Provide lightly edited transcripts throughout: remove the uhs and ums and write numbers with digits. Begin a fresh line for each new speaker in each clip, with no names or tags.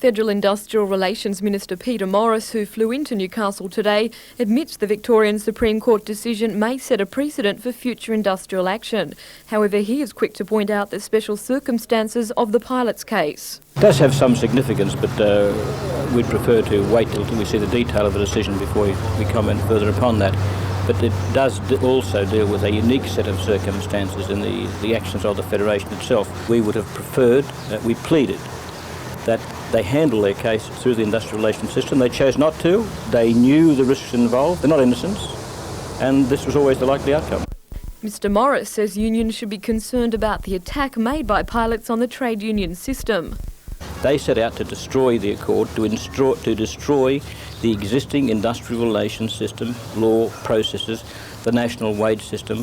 Federal Industrial Relations Minister Peter Morris, who flew into Newcastle today, admits the Victorian Supreme Court decision may set a precedent for future industrial action. However, he is quick to point out the special circumstances of the pilot's case.
It does have some significance, but we'd prefer to wait till we see the detail of the decision before we comment further upon that. But it does also deal with a unique set of circumstances in the actions of the Federation itself. We would have preferred, we pleaded, that they handle their case through the industrial relations system. They chose not to. They knew the risks involved. They're not innocents. And this was always the likely outcome.
Mr Morris says unions should be concerned about the attack made by pilots on the trade union system.
They set out to destroy the Accord, to destroy the existing industrial relations system, law, processes, the national wage system,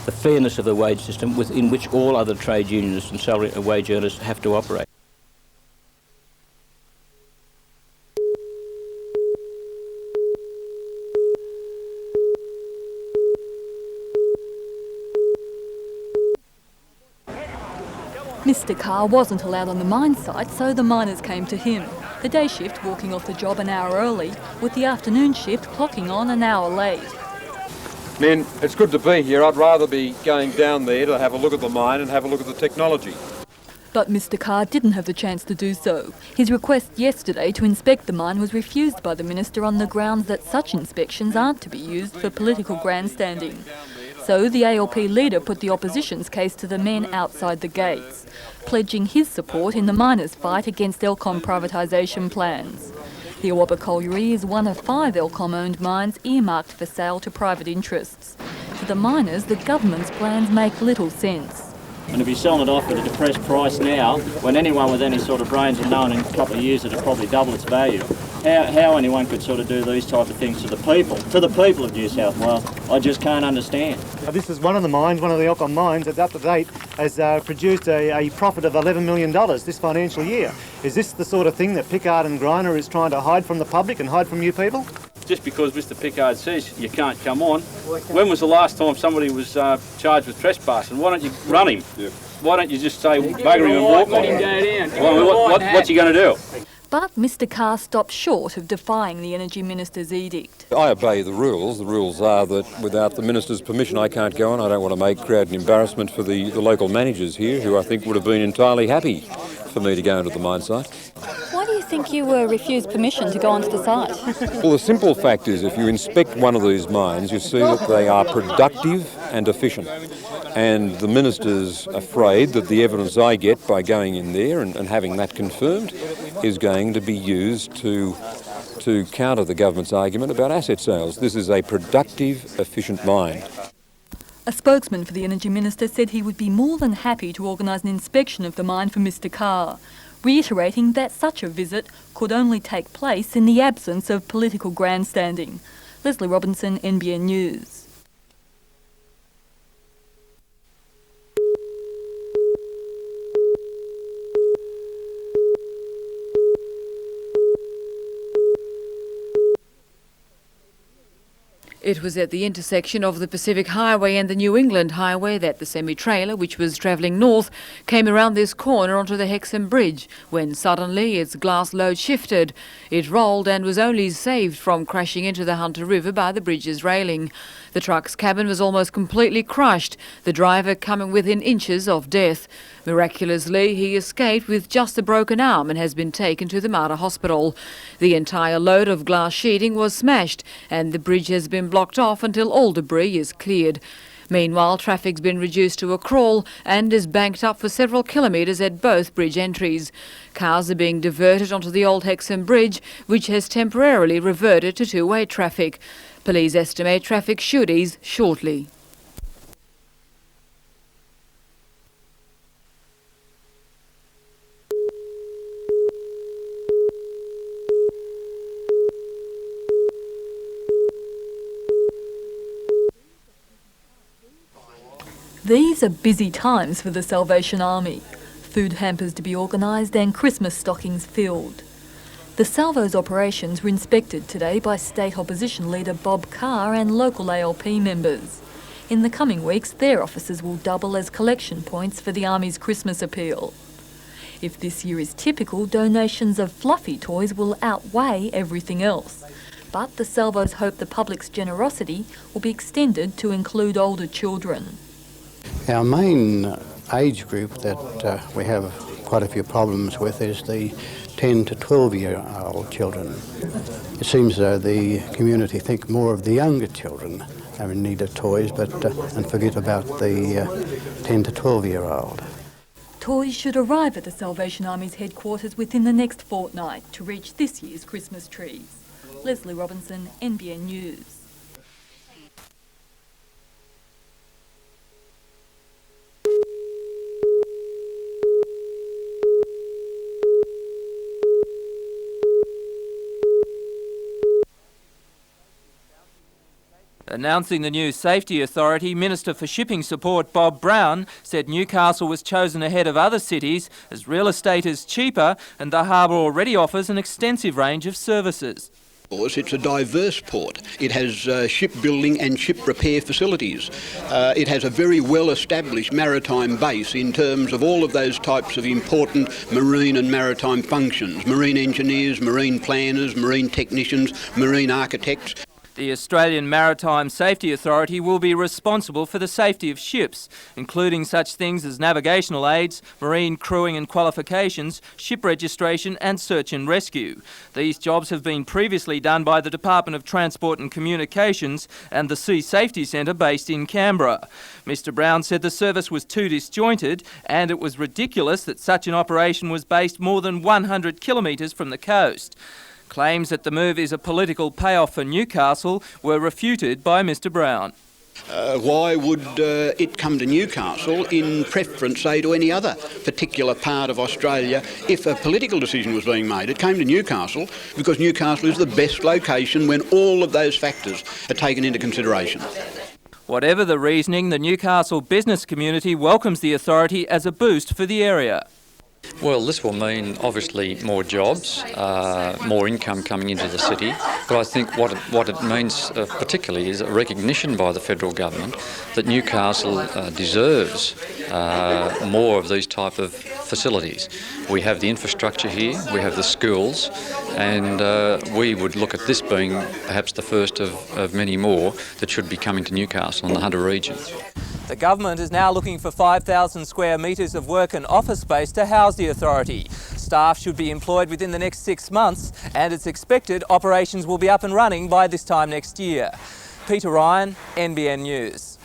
the fairness of the wage system within which all other trade unionists and salary and wage earners have to operate.
Mr Carr wasn't allowed on the mine site, so the miners came to him. The day shift walking off the job an hour early, with the afternoon shift clocking on an hour late.
Men, it's good to be here. I'd rather be going down there to have a look at the mine and have a look at the technology.
But Mr Carr didn't have the chance to do so. His request yesterday to inspect the mine was refused by the Minister on the grounds that such inspections aren't to be used for political grandstanding. So the ALP leader put the opposition's case to the men outside the gates, pledging his support in the miners' fight against Elcom privatisation plans. The Awabba Colliery is one of 5 Elcom-owned mines earmarked for sale to private interests. To the miners, the government's plans make little sense.
And if you're selling it off at a depressed price now, when anyone with any sort of brains will know in a couple of years it'll probably double its value, how anyone could sort of do these types of things to the people of New South Wales, I just can't understand.
This is one of the mines, one of the Elcom mines that's up to date, has produced a profit of $11 million this financial year. Is this the sort of thing that Pickard and Greiner is trying to hide from the public and hide from you people?
Just because Mr Pickard says you can't come on, when was the last time somebody was charged with trespassing? Why don't you run him? Yeah. Why don't you just say bugger him and walk on him? What's he going to do?
But Mr Carr stopped short of defying the Energy Minister's edict.
I obey the rules. The rules are that without the Minister's permission I can't go on. I don't want to create an embarrassment for the local managers here, who I think would have been entirely happy for me to go into the mine site.
Why do you think you were refused permission to go onto the site?
Well, the simple fact is if you inspect one of these mines, you see that they are productive and efficient. And the Minister's afraid that the evidence I get by going in there and having that confirmed is going to be used to counter the government's argument about asset sales. This is a productive, efficient mine.
A spokesman for the Energy Minister said he would be more than happy to organise an inspection of the mine for Mr Carr, reiterating that such a visit could only take place in the absence of political grandstanding. Leslie Robinson, NBN News.
It was at the intersection of the Pacific Highway and the New England Highway that the semi-trailer, which was travelling north, came around this corner onto the Hexham Bridge when suddenly its glass load shifted. It rolled and was only saved from crashing into the Hunter River by the bridge's railing. The truck's cabin was almost completely crushed, the driver coming within inches of death. Miraculously, he escaped with just a broken arm and has been taken to the Mater Hospital. The entire load of glass sheeting was smashed and the bridge has been blocked off until all debris is cleared. Meanwhile, traffic's been reduced to a crawl and is banked up for several kilometres at both bridge entries. Cars are being diverted onto the old Hexham Bridge, which has temporarily reverted to two-way traffic. Police estimate traffic should ease shortly.
These are busy times for the Salvation Army. Food hampers to be organised and Christmas stockings filled. The Salvo's operations were inspected today by State Opposition Leader Bob Carr and local ALP members. In the coming weeks, their offices will double as collection points for the Army's Christmas appeal. If this year is typical, donations of fluffy toys will outweigh everything else. But the Salvos hope the public's generosity will be extended to include older children.
Our main age group that we have quite a few problems with is the 10 to 12-year-old children. It seems the community think more of the younger children in need of toys, and forget about the 10 to 12-year-old.
Toys should arrive at the Salvation Army's headquarters within the next fortnight to reach this year's Christmas trees. Leslie Robinson, NBN News.
Announcing the new safety authority, Minister for Shipping Support Bob Brown said Newcastle was chosen ahead of other cities as real estate is cheaper and the harbour already offers an extensive range of services.
It's a diverse port. It has shipbuilding and ship repair facilities. It has a very well-established maritime base in terms of all of those types of important marine and maritime functions. Marine engineers, marine planners, marine technicians, marine architects.
The Australian Maritime Safety Authority will be responsible for the safety of ships, including such things as navigational aids, marine crewing and qualifications, ship registration and search and rescue. These jobs have been previously done by the Department of Transport and Communications and the Sea Safety Centre based in Canberra. Mr Brown said the service was too disjointed and it was ridiculous that such an operation was based more than 100 kilometres from the coast. Claims that the move is a political payoff for Newcastle were refuted by Mr Brown.
Why would it come to Newcastle in preference, say, to any other particular part of Australia if a political decision was being made? It came to Newcastle because Newcastle is the best location when all of those factors are taken into consideration.
Whatever the reasoning, the Newcastle business community welcomes the authority as a boost for the area.
Well, this will mean obviously more jobs, more income coming into the city, but I think what it means particularly is a recognition by the federal government that Newcastle deserves more of these type of facilities. We have the infrastructure here, we have the schools, and we would look at this being perhaps the first of many more that should be coming to Newcastle and the Hunter region.
The government is now looking for 5,000 square metres of work and office space to house the authority. Staff should be employed within the next 6 months and it's expected operations will be up and running by this time next year. Peter Ryan, NBN News.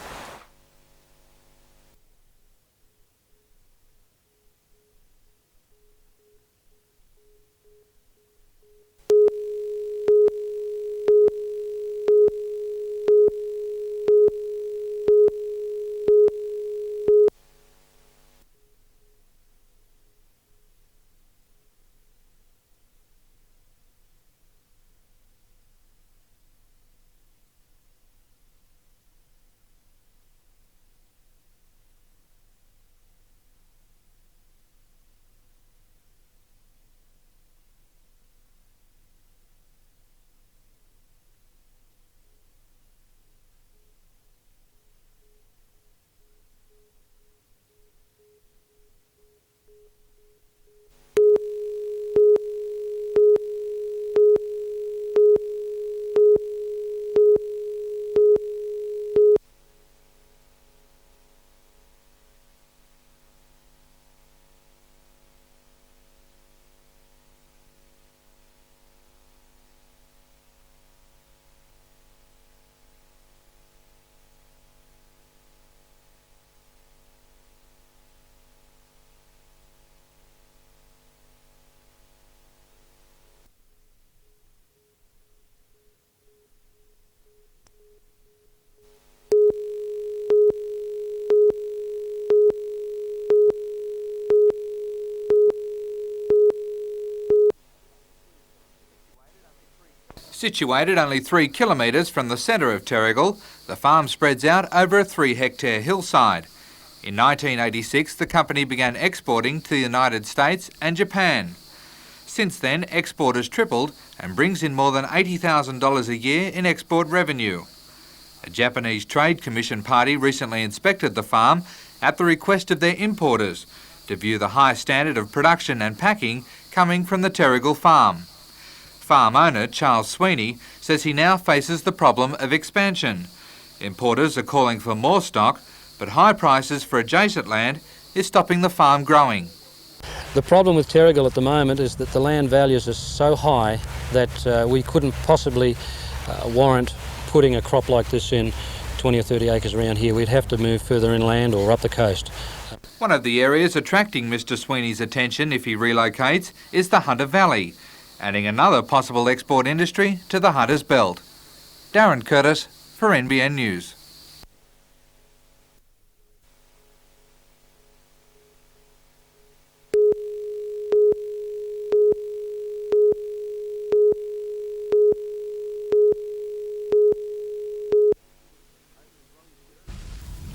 Situated only 3 kilometres from the centre of Terrigal, the farm spreads out over a 3-hectare hillside. In 1986, the company began exporting to the United States and Japan. Since then, export has tripled and brings in more than $80,000 a year in export revenue. A Japanese Trade Commission party recently inspected the farm at the request of their importers, to view the high standard of production and packing coming from the Terrigal farm. Farm owner Charles Sweeney says he now faces the problem of expansion. Importers are calling for more stock, but high prices for adjacent land is stopping the farm growing.
The problem with Terrigal at the moment is that the land values are so high that we couldn't possibly warrant putting a crop like this in 20 or 30 acres around here. We'd have to move further inland or up the coast.
One of the areas attracting Mr Sweeney's attention if he relocates is the Hunter Valley, adding another possible export industry to the Hunter's Belt. Darren Curtis for NBN News.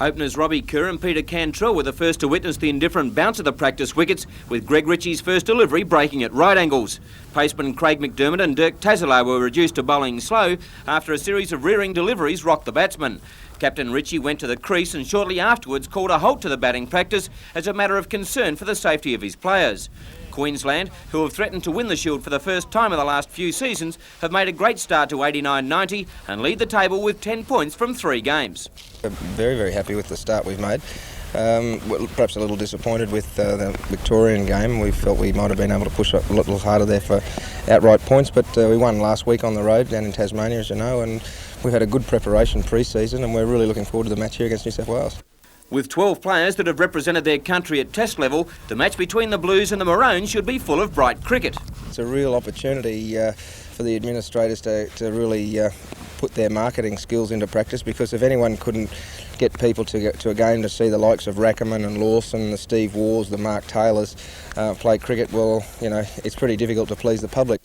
Openers Robbie Kerr and Peter Cantrell were the first to witness the indifferent bounce of the practice wickets, with Greg Ritchie's first delivery breaking at right angles. Paceman Craig McDermott and Dirk Tassilo were reduced to bowling slow after a series of rearing deliveries rocked the batsman. Captain Ritchie went to the crease and shortly afterwards called a halt to the batting practice as a matter of concern for the safety of his players. Queensland, who have threatened to win the Shield for the first time in the last few seasons, have made a great start to 89-90 and lead the table with 10 points from 3 games.
We're very, very happy with the start we've made. Perhaps a little disappointed with the Victorian game. We felt we might have been able to push a little harder there for outright points, but we won last week on the road down in Tasmania, as you know, and we've had a good preparation pre-season and we're really looking forward to the match here against New South Wales.
With 12 players that have represented their country at test level, the match between the Blues and the Maroons should be full of bright cricket.
It's a real opportunity for the administrators to really put their marketing skills into practice, because if anyone couldn't get people to get to a game to see the likes of Rackerman and Lawson, the Steve Wars, the Mark Taylors play cricket, well, you know, it's pretty difficult to please the public.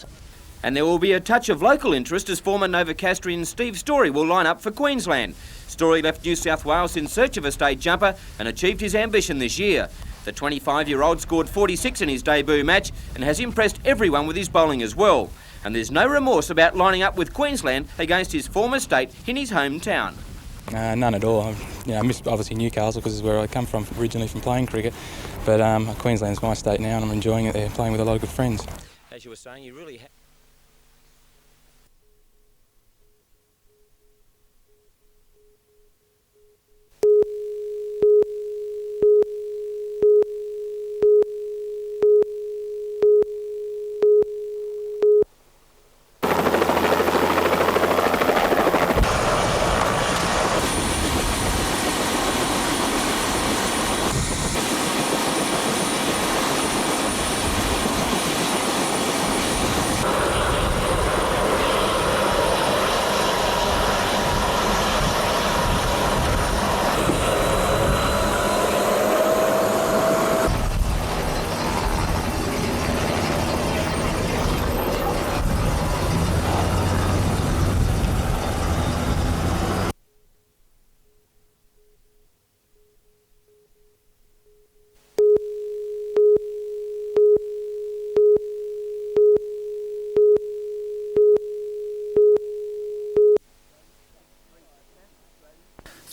And there will be a touch of local interest as former Novocastrian Steve Story will line up for Queensland. Story left New South Wales in search of a state jumper and achieved his ambition this year. The 25-year-old scored 46 in his debut match and has impressed everyone with his bowling as well. And there's no remorse about lining up with Queensland against his former state in his hometown.
None at all. I miss obviously Newcastle because it's where I come from originally from playing cricket. But Queensland's my state now and I'm enjoying it there, playing with a lot of good friends.
As you were saying, you really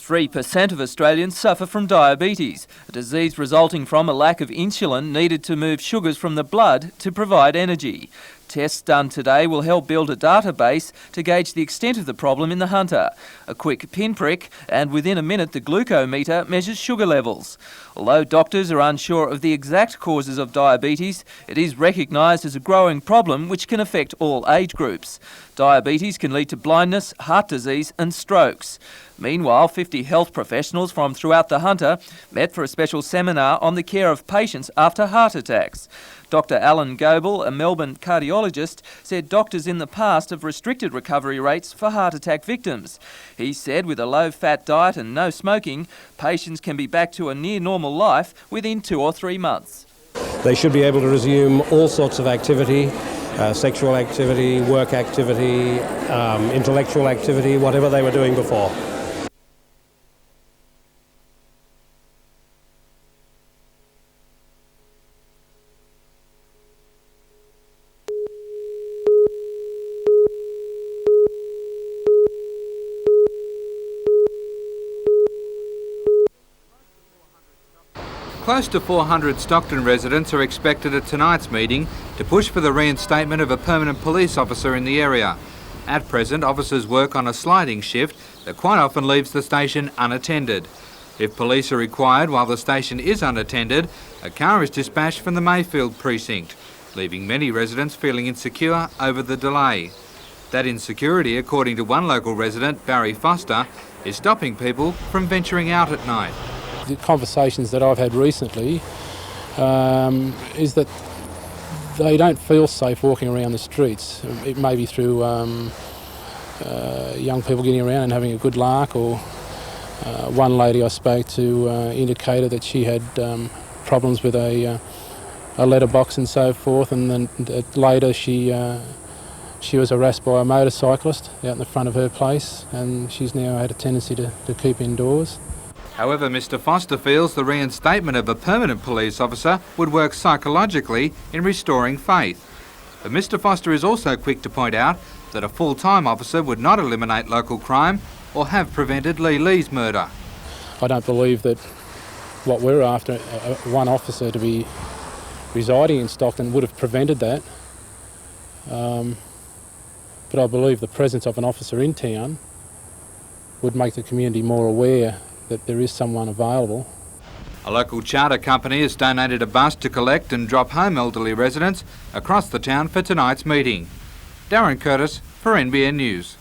3% of Australians suffer from diabetes, a disease resulting from a lack of insulin needed to move sugars from the blood to provide energy. Tests done today will help build a database to gauge the extent of the problem in the Hunter. A quick pinprick and within a minute the glucometer measures sugar levels. Although doctors are unsure of the exact causes of diabetes, it is recognised as a growing problem which can affect all age groups. Diabetes can lead to blindness, heart disease and strokes. Meanwhile, 50 health professionals from throughout the Hunter met for a special seminar on the care of patients after heart attacks. Dr Alan Goebel, a Melbourne cardiologist, said doctors in the past have restricted recovery rates for heart attack victims. He said with a low-fat diet and no smoking, patients can be back to a near normal life within 2 or 3 months.
They should be able to resume all sorts of activity, sexual activity, work activity, intellectual activity, whatever they were doing before.
Close to 400 Stockton residents are expected at tonight's meeting to push for the reinstatement of a permanent police officer in the area. At present, officers work on a sliding shift that quite often leaves the station unattended. If police are required while the station is unattended, a car is dispatched from the Mayfield precinct, leaving many residents feeling insecure over the delay. That insecurity, according to one local resident, Barry Foster, is stopping people from venturing out at night.
The conversations that I've had recently is that they don't feel safe walking around the streets. It may be through young people getting around and having a good lark, or one lady I spoke to indicated that she had problems with a letterbox and so forth, and then later she was harassed by a motorcyclist out in the front of her place, and she's now had a tendency to keep indoors.
However, Mr Foster feels the reinstatement of a permanent police officer would work psychologically in restoring faith. But Mr Foster is also quick to point out that a full-time officer would not eliminate local crime or have prevented Lee's murder.
I don't believe that what we're after, one officer to be residing in Stockton, would have prevented that. But I believe the presence of an officer in town would make the community more aware that there is someone available.
A local charter company has donated a bus to collect and drop home elderly residents across the town for tonight's meeting. Darren Curtis for NBN News.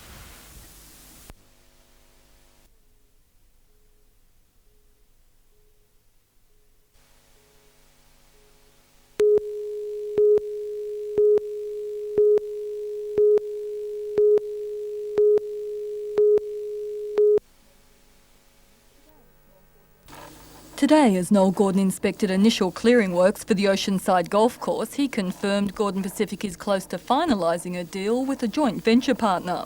Today, as Noel Gordon inspected initial clearing works for the Oceanside Golf Course, he confirmed Gordon Pacific is close to finalising a deal with a joint venture partner.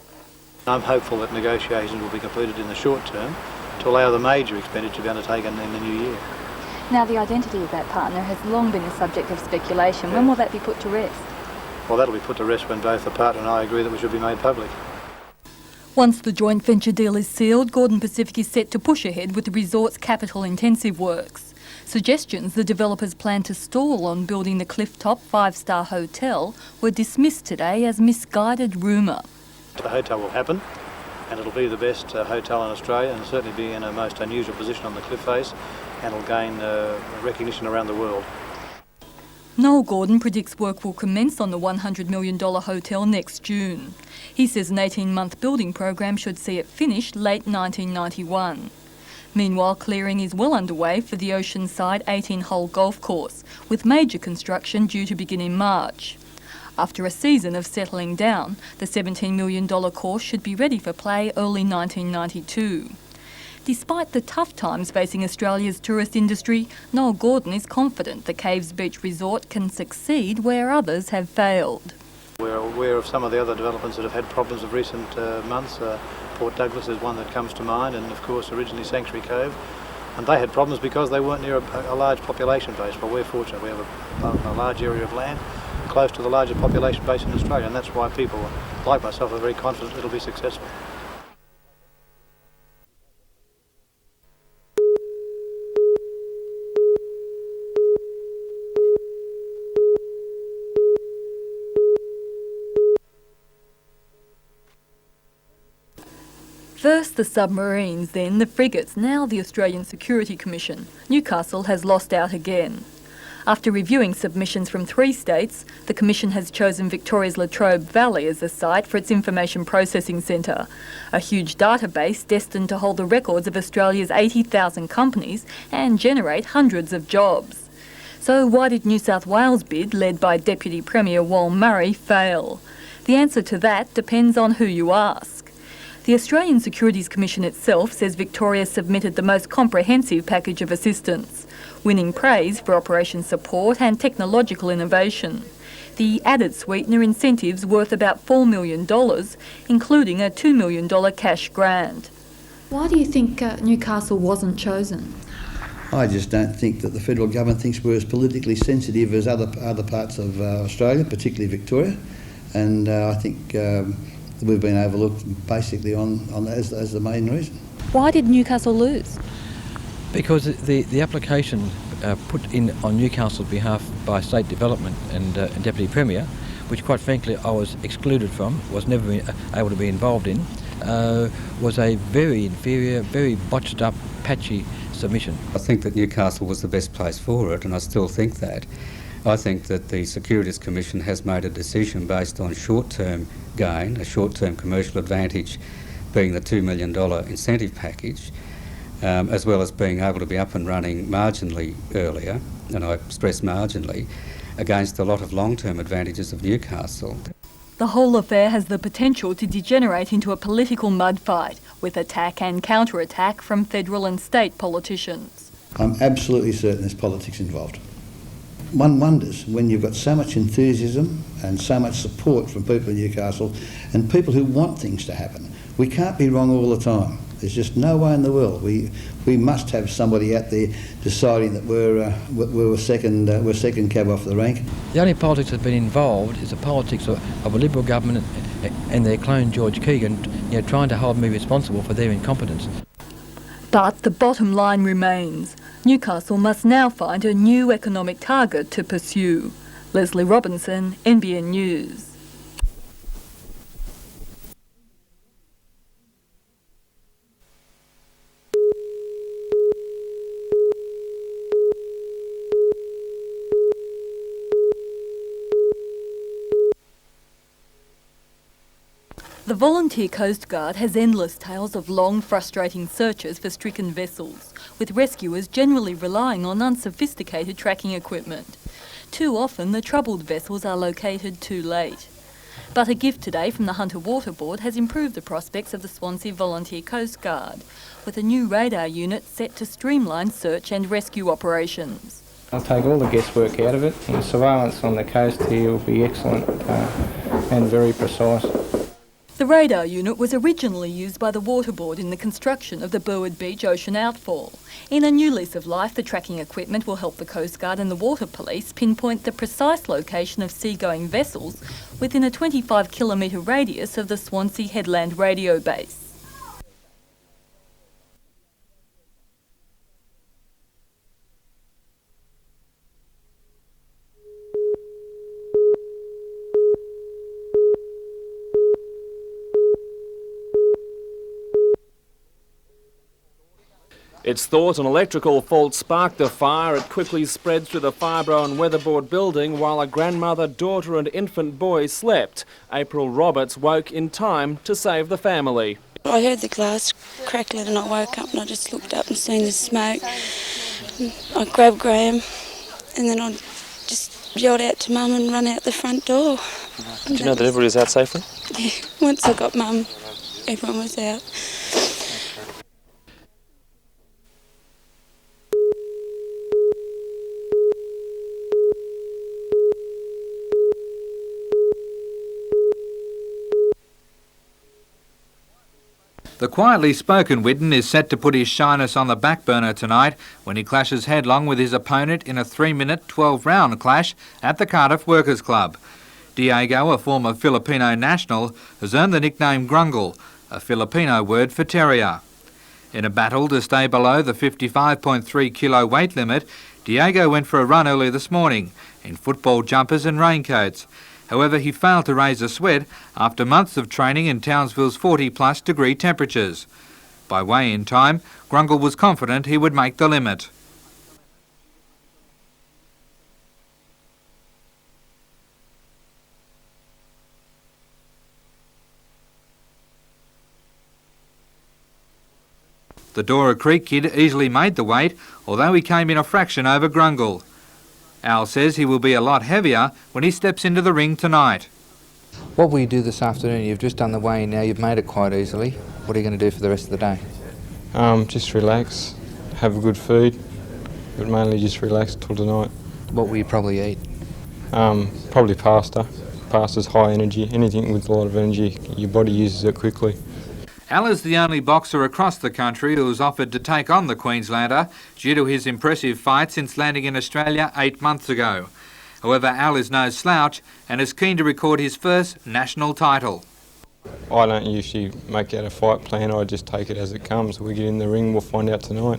I'm hopeful that negotiations will be completed in the short term to allow the major expenditure to be undertaken in the new year.
Now, the identity of that partner has long been the subject of speculation. When will that be put to rest?
Well, that'll be put to rest when both the partner and I agree that we should be made public.
Once the joint venture deal is sealed, Gordon Pacific is set to push ahead with the resort's capital-intensive works. Suggestions the developers plan to stall on building the cliff-top five-star hotel were dismissed today as misguided rumour.
The hotel will happen, and it'll be the best hotel in Australia, and certainly be in a most unusual position on the cliff face, and it'll gain recognition around the world.
Noel Gordon predicts work will commence on the $100 million hotel next June. He says an 18-month building program should see it finished late 1991. Meanwhile, clearing is well underway for the Oceanside 18-hole golf course, with major construction due to begin in March. After a season of settling down, the $17 million course should be ready for play early 1992. Despite the tough times facing Australia's tourist industry, Noel Gordon is confident the Caves Beach Resort can succeed where others have failed.
We're aware of some of the other developments that have had problems of recent months. Port Douglas is one that comes to mind, and of course originally Sanctuary Cove. And they had problems because they weren't near a large population base. But we're fortunate, we have a large area of land close to the largest population base in Australia, and that's why people like myself are very confident it'll be successful.
First the submarines, then the frigates, now the Australian Security Commission. Newcastle has lost out again. After reviewing submissions from 3 states, the Commission has chosen Victoria's Latrobe Valley as the site for its Information Processing Centre, a huge database destined to hold the records of Australia's 80,000 companies and generate hundreds of jobs. So why did New South Wales bid, led by Deputy Premier Wal Murray, fail? The answer to that depends on who you ask. The Australian Securities Commission itself says Victoria submitted the most comprehensive package of assistance, winning praise for operation support and technological innovation. The added sweetener incentives worth about $4 million, including a $2 million cash grant. Why do you think Newcastle wasn't chosen?
I just don't think that the federal government thinks we're as politically sensitive as other parts of Australia, particularly Victoria, and I think we've been overlooked basically on that as the main reason.
Why did Newcastle lose?
Because the application put in on Newcastle's behalf by State Development and Deputy Premier, which quite frankly I was excluded from, was never able to be involved in, was a very inferior, very botched up, patchy submission.
I think that Newcastle was the best place for it, and I still think that. I think that the Securities Commission has made a decision based on short-term gain, a short-term commercial advantage being the $2 million incentive package, as well as being able to be up and running marginally earlier, and I stress marginally, against a lot of long-term advantages of Newcastle.
The whole affair has the potential to degenerate into a political mud fight, with attack and counter-attack from federal and state politicians.
I'm absolutely certain there's politics involved. One wonders when you've got so much enthusiasm and so much support from people in Newcastle and people who want things to happen. We can't be wrong all the time. There's just no way in the world. We must have somebody out there deciding that we're second cab off the rank.
The only politics that's been involved is the politics of a Liberal government and their clone George Keegan, trying to hold me responsible for their incompetence.
But the bottom line remains. Newcastle must now find a new economic target to pursue. Leslie Robinson, NBN News. The Volunteer Coast Guard has endless tales of long, frustrating searches for stricken vessels, with rescuers generally relying on unsophisticated tracking equipment. Too often, the troubled vessels are located too late. But a gift today from the Hunter Water Board has improved the prospects of the Swansea Volunteer Coast Guard, with a new radar unit set to streamline search and rescue operations.
I'll take all the guesswork out of it, and surveillance on the coast here will be excellent and very precise.
The radar unit was originally used by the Water Board in the construction of the Burwood Beach Ocean Outfall. In a new lease of life, the tracking equipment will help the Coast Guard and the Water Police pinpoint the precise location of seagoing vessels within a 25-kilometre radius of the Swansea Headland Radio Base.
It's thought an electrical fault sparked the fire. It quickly spread through the Fibro and Weatherboard building while a grandmother, daughter and infant boy slept. April Roberts woke in time to save the family.
I heard the glass crackling and I woke up and I just looked up and seen the smoke. I grabbed Graham and then I just yelled out to Mum and run out the front door.
Did you know that everybody was out safely?
Yeah, once I got Mum, everyone was out.
The quietly spoken Whitten is set to put his shyness on the back burner tonight when he clashes headlong with his opponent in a 3-minute 12-round clash at the Cardiff Workers' Club. Diego, a former Filipino national, has earned the nickname Grungle, a Filipino word for terrier. In a battle to stay below the 55.3 kilo weight limit, Diego went for a run early this morning in football jumpers and raincoats. However, he failed to raise a sweat after months of training in Townsville's 40-plus degree temperatures. By weigh-in time, Grungle was confident he would make the limit. The Dora Creek kid easily made the weight, although he came in a fraction over Grungle. Al says he will be a lot heavier when he steps into the ring tonight.
What will you do this afternoon? You've just done the weigh-in now, you've made it quite easily. What are you going to do for the rest of the day?
Just relax, have a good food, but mainly just relax till tonight.
What will you probably eat?
Probably pasta. Pasta's high energy, anything with a lot of energy, your body uses it quickly.
Al is the only boxer across the country who has offered to take on the Queenslander due to his impressive fight since landing in Australia 8 months ago. However, Al is no slouch and is keen to record his first national title.
I don't usually make out a fight plan, I just take it as it comes. We get in the ring, we'll find out tonight.